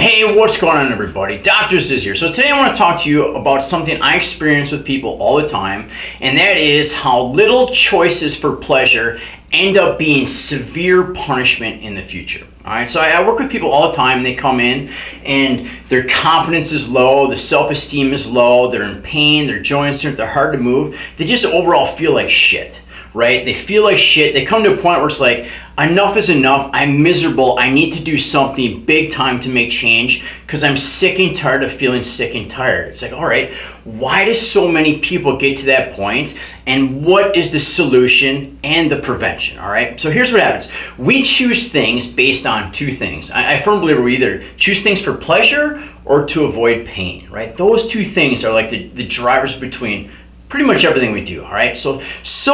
Hey, what's going on, everybody? Dr. Ziz here. So today I want to talk to you about something I experience with people all the time, and that is how little choices for pleasure end up being severe punishment in the future. All right, so I work with people all the time. They come in and their confidence is low, the self-esteem is low, they're in pain, their joints hurt, they're hard to move. They just overall feel like shit, right? They feel like shit. They come to a point where it's like, enough is enough. I'm miserable. I need to do something big time to make change because I'm sick and tired of feeling sick and tired. It's like, all right, why do so many people get to that point? And what is the solution and the prevention? All right, so here's what happens. We choose things based on two things. I firmly believe we either choose things for pleasure or to avoid pain, right? Those two things are like the drivers between pretty much everything we do, all right? So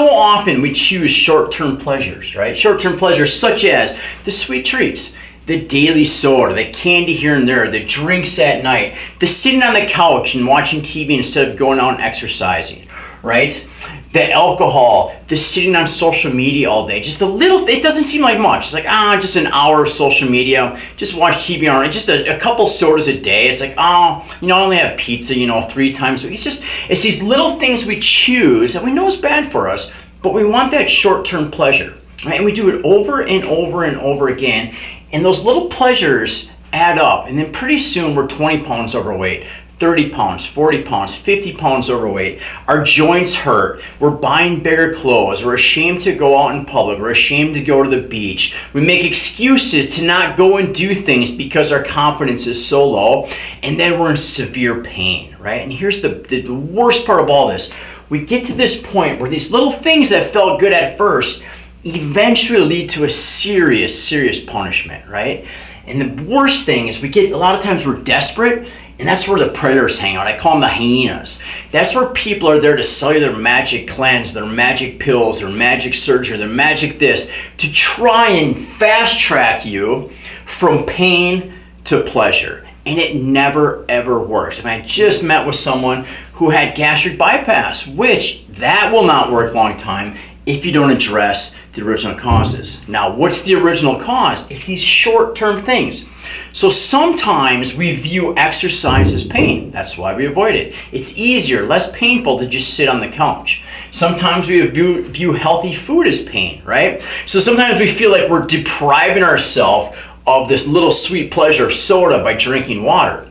often we choose short-term pleasures, right? Short-term pleasures such as the sweet treats, the daily soda, the candy here and there, the drinks at night, the sitting on the couch and watching TV instead of going out and exercising, right? The alcohol, the sitting on social media all day, just a little, it doesn't seem like much. It's like, just an hour of social media, just watch TV on it, just a couple sodas a day. It's like, I only have pizza, 3 times a week. It's these little things we choose that we know is bad for us, but we want that short-term pleasure, right? And we do it over and over and over again. And those little pleasures add up. And then pretty soon we're 20 pounds overweight. 30 pounds, 40 pounds, 50 pounds overweight. Our joints hurt. We're buying bigger clothes. We're ashamed to go out in public. We're ashamed to go to the beach. We make excuses to not go and do things because our confidence is so low. And then we're in severe pain, right? And here's the worst part of all this. We get to this point where these little things that felt good at first eventually lead to a serious punishment, right? And the worst thing is a lot of times we're desperate. And that's where the predators hang out. I call them the hyenas. That's where people are there to sell you their magic cleanse, their magic pills, their magic surgery, their magic this, to try and fast track you from pain to pleasure. And it never, ever works. I just met with someone who had gastric bypass, which that will not work long time if you don't address the original causes. Now, what's the original cause? It's these short-term things. So sometimes we view exercise as pain. That's why we avoid it. It's easier, less painful to just sit on the couch. Sometimes we view healthy food as pain, right? So sometimes we feel like we're depriving ourselves of this little sweet pleasure of soda by drinking water.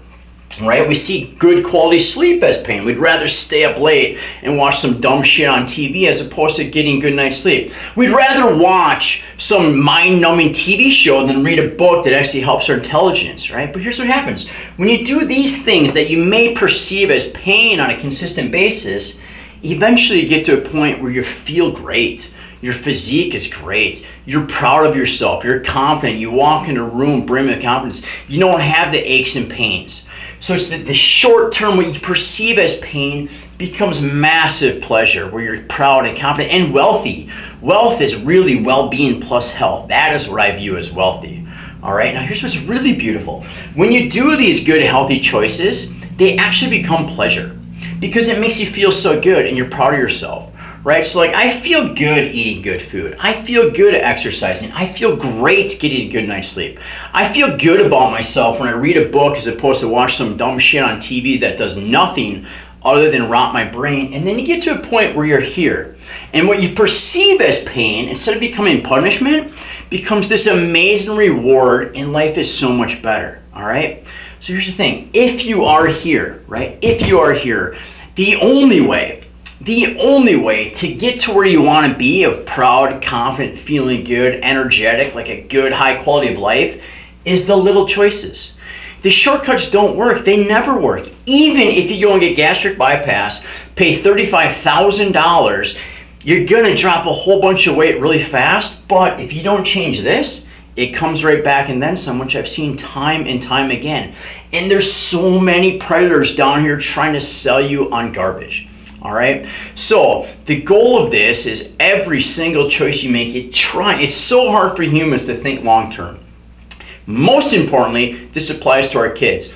Right? We see good quality sleep as pain. We'd rather stay up late and watch some dumb shit on TV as opposed to getting good night's sleep. We'd rather watch some mind-numbing TV show than read a book that actually helps our intelligence, right? But here's what happens. When you do these things that you may perceive as pain on a consistent basis, eventually you get to a point where you feel great. Your physique is great. You're proud of yourself. You're confident. You walk in a room brimming with confidence. You don't have the aches and pains. So it's the short term, what you perceive as pain becomes massive pleasure, where you're proud and confident and wealthy. Wealth is really well-being plus health. That is what I view as wealthy. All right, now here's what's really beautiful. When you do these good, healthy choices, they actually become pleasure because it makes you feel so good and you're proud of yourself. Right? So like I feel good eating good food. I feel good exercising. I feel great getting a good night's sleep. I feel good about myself when I read a book as opposed to watch some dumb shit on TV that does nothing other than rot my brain. And then you get to a point where you're here. And what you perceive as pain, instead of becoming punishment, becomes this amazing reward, and life is so much better. All right? So here's the thing. If you are here, right? If you are here, the only way to get to where you want to be of proud, confident, feeling good, energetic, like a good high quality of life is the little choices. The shortcuts don't work. They never work. Even if you go and get gastric bypass, pay $35,000, you're going to drop a whole bunch of weight really fast. But if you don't change this, it comes right back and then some, which I've seen time and time again. And there's so many predators down here trying to sell you on garbage. All right. So the goal of this is every single choice you make, it's so hard for humans to think long term. Most importantly, this applies to our kids.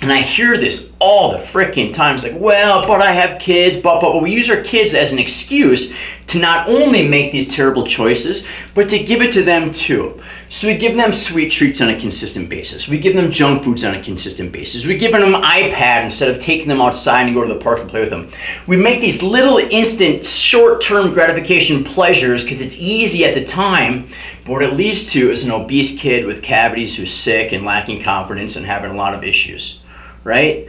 And I hear this all the freaking time. It's like, well, but I have kids, but we use our kids as an excuse to not only make these terrible choices, but to give it to them too. So we give them sweet treats on a consistent basis. We give them junk foods on a consistent basis. We give them an iPad instead of taking them outside and go to the park and play with them. We make these little instant short-term gratification pleasures because it's easy at the time, but what it leads to is an obese kid with cavities who's sick and lacking confidence and having a lot of issues, right?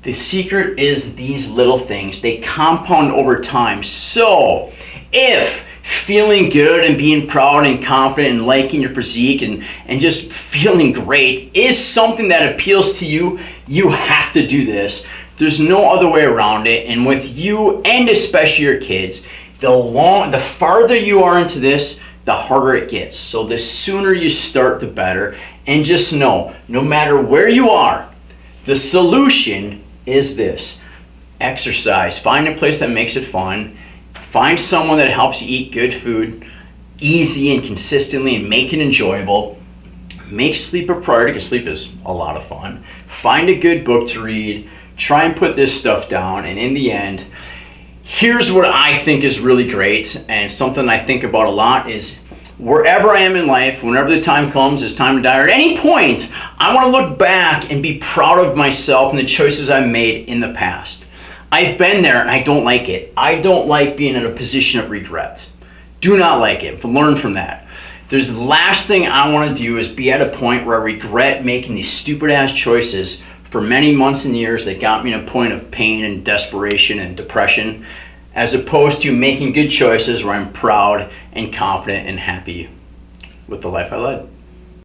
The secret is these little things. They compound over time. So if feeling good and being proud and confident and liking your physique and just feeling great is something that appeals to you, you have to do this. There's no other way around it. And with you, and especially your kids, the farther you are into this, the harder it gets. So the sooner you start, the better. And just know, no matter where you are, the solution is this: exercise. Find a place that makes it fun. Find someone that helps you eat good food easy and consistently and make it enjoyable. Make sleep a priority because sleep is a lot of fun. Find a good book to read. Try and put this stuff down. And in the end, here's what I think is really great and something I think about a lot is wherever I am in life, whenever the time comes, it's time to die, or at any point, I want to look back and be proud of myself and the choices I made in the past. I've been there and I don't like it. I don't like being in a position of regret. Do not like it, but learn from that. The last thing I want to do is be at a point where I regret making these stupid ass choices for many months and years that got me to a point of pain and desperation and depression, as opposed to making good choices where I'm proud and confident and happy with the life I led.